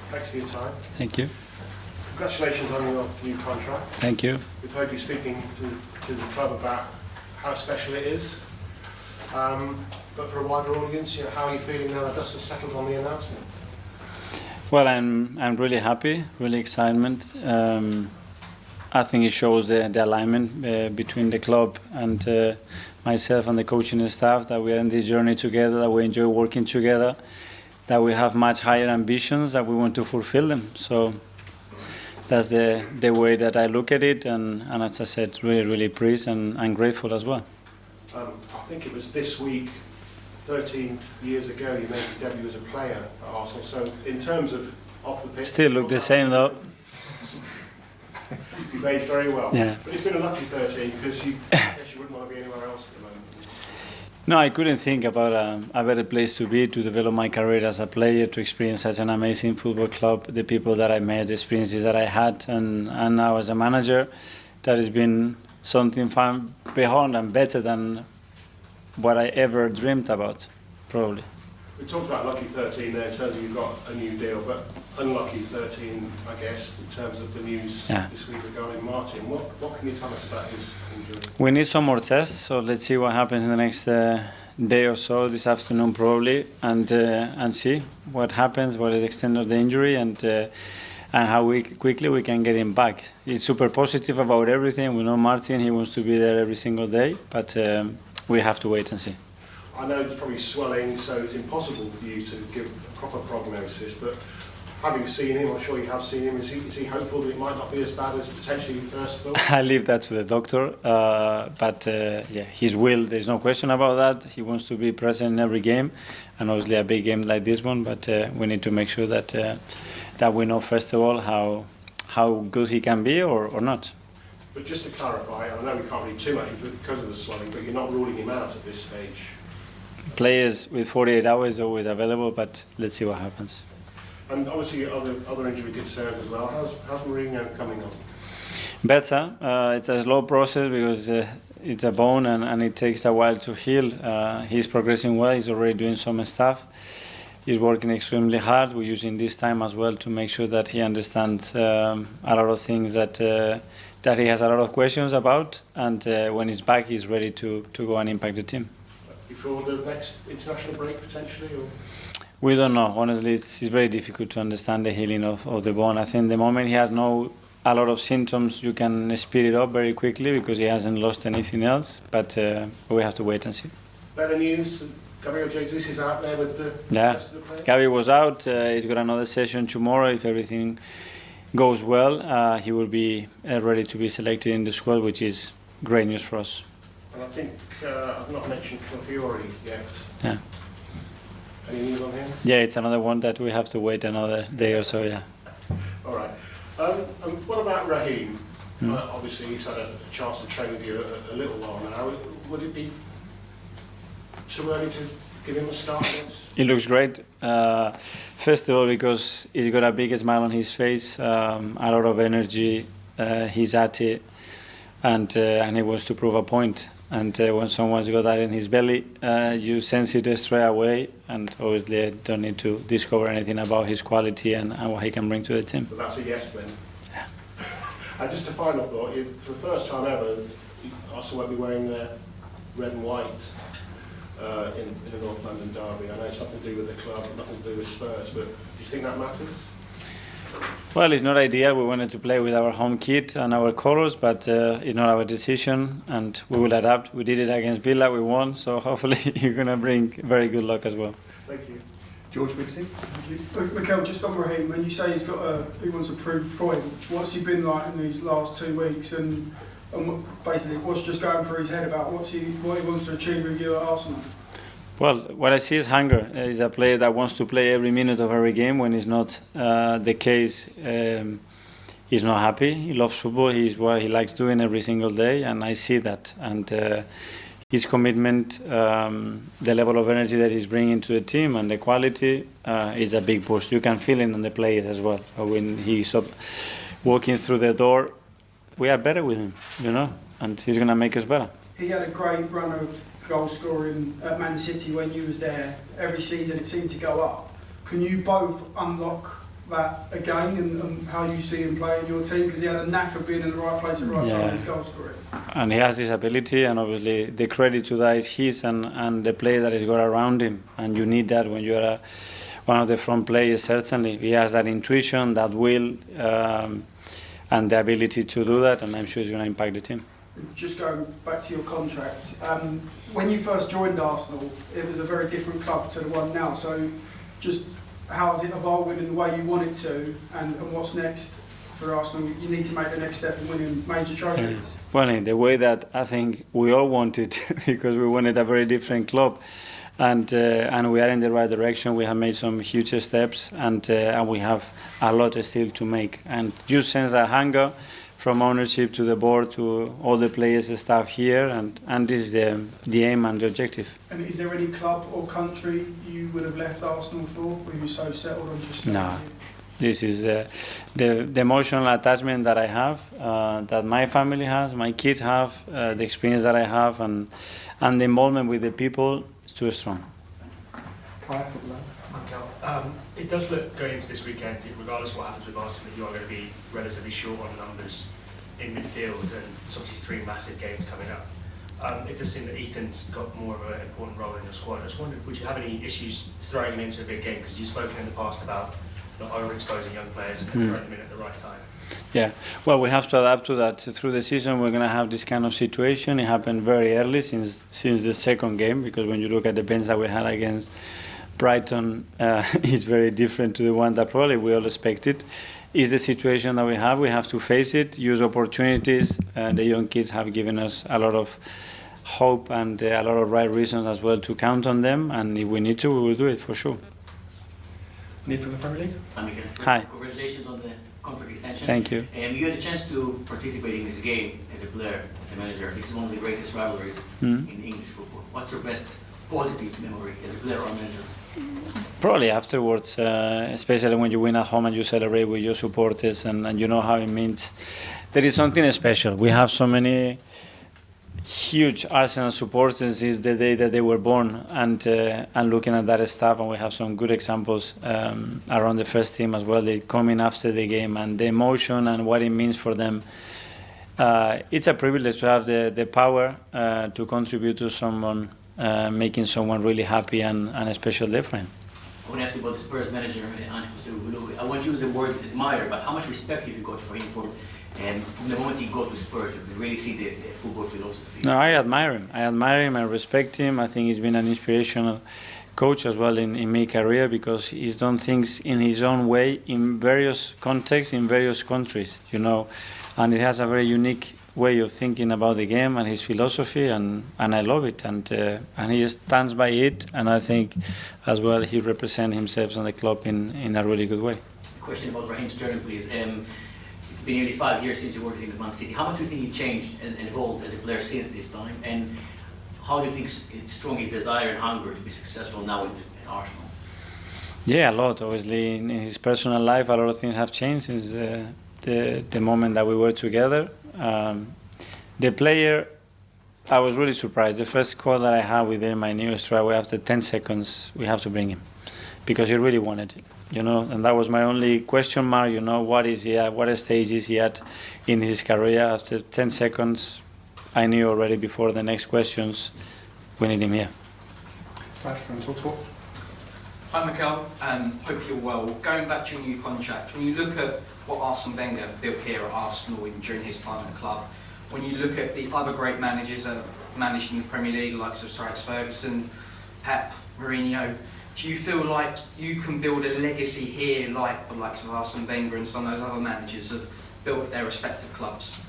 Thanks for your time. Thank you. Congratulations on your new contract. Thank you. We've heard you speaking to the club about how special it is. But for a wider audience, how are you feeling now that dust has settled on the announcement? Well, I'm really happy, really excitement. I think it shows the alignment between the club and myself and the coaching staff, that we are in this journey together, that we enjoy working together, that we have much higher ambitions, that we want to fulfill them. So that's the way that I look at it, and as I said, really pleased and grateful as well. I think it was this week, 13 years ago, you made your debut as a player at Arsenal. So in terms of off the pitch... Still look the same though. You've aged very well. Yeah. But it's been a lucky 13 because I guess you wouldn't want to be anywhere else at the moment. No, I couldn't think about a better place to be, to develop my career as a player, to experience such an amazing football club, the people that I met, the experiences that I had, and now as a manager, that has been something far beyond and better than what I ever dreamed about, probably. We talked about lucky 13 there in terms of you've got a new deal, but unlucky 13, I guess, in terms of the news this week regarding Martin. What can you tell us about his injury? We need some more tests, so let's see what happens in the next day or so, this afternoon probably, and see what happens, what is the extent of the injury, and how quickly we can get him back. He's super positive about everything. We know Martin, he wants to be there every single day, but we have to wait and see. I know it's probably swelling, so it's impossible for you to give a proper prognosis, but having seen him, I'm sure you have seen him, is he hopeful that it might not be as bad as potentially you first thought? I leave that to the doctor, but his will, there's no question about that. He wants to be present in every game, and obviously a big game like this one, but we need to make sure that we know first of all how good he can be or not. But just to clarify, I know we can't read too much because of the swelling, but you're not ruling him out at this stage? Players with 48 hours are always available, but let's see what happens. And obviously other injury concerns as well. How's Mourinho coming on? Better. It's a slow process because it's a bone and it takes a while to heal. He's progressing well. He's already doing some stuff. He's working extremely hard. We're using this time as well to make sure that he understands a lot of things that he has a lot of questions about. And when he's back, he's ready to go and impact the team. Before the next international break, potentially? Or? We don't know. Honestly, it's very difficult to understand the healing of the bone. I think the moment he has a lot of symptoms, you can speed it up very quickly because he hasn't lost anything else. But we have to wait and see. Better news, Gabriel Jesus is out there with the rest of the players? Gabi was out. He's got another session tomorrow. If everything goes well, he will be ready to be selected in the squad, which is great news for us. And I think I've not mentioned Fiore yet. Yeah. Any news on him? Yeah, it's another one that we have to wait another day or so, yeah. All right. And what about Raheem? Obviously, he's had a chance to train with you a little while now. Would it be too early to give him a start against? He looks great. First of all, because he's got a big smile on his face, a lot of energy. He's at it, and he wants to prove a point. And when someone's got that in his belly, you sense it straight away. And obviously, I don't need to discover anything about his quality and what he can bring to the team. So that's a yes then? Yeah. And just a final thought, for the first time ever, Arsenal won't be wearing their red and white in the North London derby. I know it's nothing to do with the club, nothing to do with Spurs, but do you think that matters? Well, it's not ideal. We wanted to play with our home kit and our colours, but it's not our decision, and we will adapt. We did it against Villa, we won, so hopefully you're going to bring very good luck as well. Thank you. George Whitty. Thank you. Mikel, just on Raheem, when you say he wants a proof point, what's he been like in these last 2 weeks, and basically what's just going through his head about what he wants to achieve with you at Arsenal? Well, what I see is hunger. He's a player that wants to play every minute of every game. When it's not the case, he's not happy. He loves football. He's what he likes doing every single day, and I see that. And his commitment, the level of energy that he's bringing to the team, and the quality is a big boost. You can feel it on the players as well. When he's walking through the door, we are better with him, and he's going to make us better. He had a great run of goal scoring at Man City when you was there. Every season it seemed to go up. Can you both unlock that again and how you see him play in your team? Because he had a knack of being in the right place at the right time with his goal scoring. And he has this ability, and obviously the credit to that is his and the play that he's got around him. And you need that when you're one of the front players, certainly. He has that intuition, that will, and the ability to do that, and I'm sure he's going to impact the team. Just going back to your contract, when you first joined Arsenal, it was a very different club to the one now. So just how is it evolving in the way you want it to, and what's next for Arsenal? You need to make the next step in winning major trophies. Well, in the way that I think we all want it, because we wanted a very different club. And we are in the right direction. We have made some huge steps, and we have a lot still to make. And you sense that hunger from ownership to the board to all the players and staff here, and this is the aim and the objective. And is there any club or country you would have left Arsenal for? Were you so settled on just staying here? This is the emotional attachment that I have, that my family has, my kids have, the experience that I have, and the involvement with the people. Too strong. Mikel, it does look going into this weekend, regardless of what happens with Arsenal, that you are going to be relatively short on numbers in midfield, and there's obviously 3 massive games coming up. It does seem that Ethan's got more of an important role in your squad. I just wondered, would you have any issues throwing him into a big game? Because you've spoken in the past about not overexposing young players and throwing them in at the right time. Yeah, well, we have to adapt to that. Through the season, we're going to have this kind of situation. It happened very early since the second game, because when you look at the bench that we had against Brighton, it's very different to the one that probably we all expected. It's the situation that we have. We have to face it, use opportunities. The young kids have given us a lot of hope and a lot of right reasons as well to count on them. And if we need to, we will do it for sure. Need from the Premier League? Hi. Congratulations on the contract extension. Thank you. You had a chance to participate in this game as a player, as a manager. This is one of the greatest rivalries in English football. What's your best positive memory as a player or manager? Probably afterwards, especially when you win at home and you celebrate with your supporters, and you know how it means. There is something special. We have so many huge Arsenal supporters since the day that they were born, and looking at that stuff, and we have some good examples around the first team as well. They come in after the game, and the emotion and what it means for them. It's a privilege to have the power to contribute to someone, making someone really happy and a special day for him. I want to ask you about the Spurs manager, I won't use the word admire, but how much respect have you got for him? And from the moment he got to Spurs, you could really see the football philosophy. No, I admire him. I respect him. I think he's been an inspirational coach as well in my career, because he's done things in his own way in various contexts, in various countries, you know. And he has a very unique way of thinking about the game and his philosophy, and I love it. And he stands by it, and I think as well he represents himself and the club in a really good way. A question about Raheem Sterling, please. It's been nearly 5 years since you worked in Man City. How much do you think he changed and evolved as a player since this time? And how do you think strong his desire and hunger to be successful now at Arsenal? Yeah, a lot. Obviously, in his personal life, a lot of things have changed since the moment that we were together. The player, I was really surprised. The first call that I had with him, I knew straight away after 10 seconds, we have to bring him, because he really wanted it. You know, and that was my only question mark. You know, what is he at? What stage is he at in his career? After 10 seconds, I knew already before the next questions, we need him here. Hi Mikel, hope you're well. Going back to your new contract, when you look at what Arsene Wenger built here at Arsenal during his time at the club, when you look at the other great managers that have managed in the Premier League, like Sir Alex Ferguson, Pep, Mourinho, do you feel like you can build a legacy here like the likes of Arsene Wenger and some of those other managers have built at their respective clubs?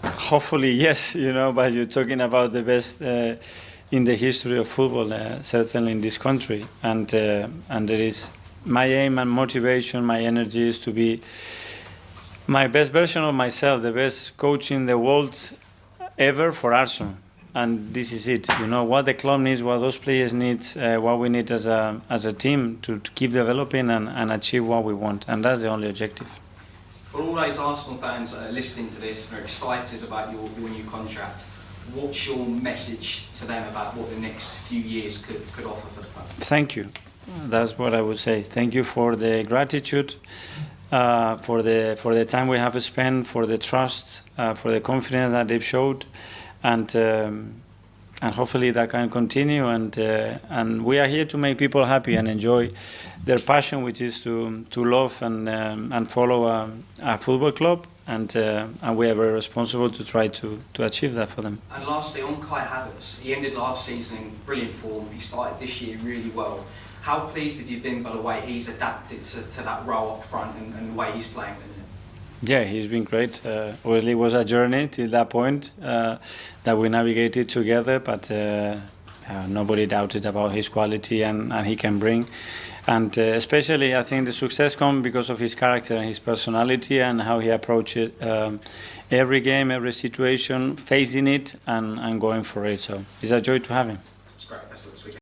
Hopefully, yes, you know, but you're talking about the best in the history of football, certainly in this country. And there is my aim and motivation, my energy is to be my best version of myself, the best coach in the world ever for Arsenal. And this is it, you know, what the club needs, what those players need, what we need as a team to keep developing and achieve what we want. And that's the only objective. For all those Arsenal fans that are listening to this and are excited about your new contract, what's your message to them about what the next few years could offer for the club? Thank you. That's what I would say. Thank you for the gratitude, for the time we have spent, for the trust, for the confidence that they've showed, and hopefully that can continue. And we are here to make people happy and enjoy their passion, which is to love and follow a football club. And we are very responsible to try to achieve that for them. And lastly, on Kai Havertz, he ended last season in brilliant form. He started this year really well. How pleased have you been by the way he's adapted to that role up front and the way he's playing? Yeah, he's been great. Obviously, it was a journey till that point that we navigated together, but nobody doubted about his quality and he can bring. And especially, I think the success comes because of his character and his personality and how he approaches every game, every situation, facing it and going for it. So it's a joy to have him.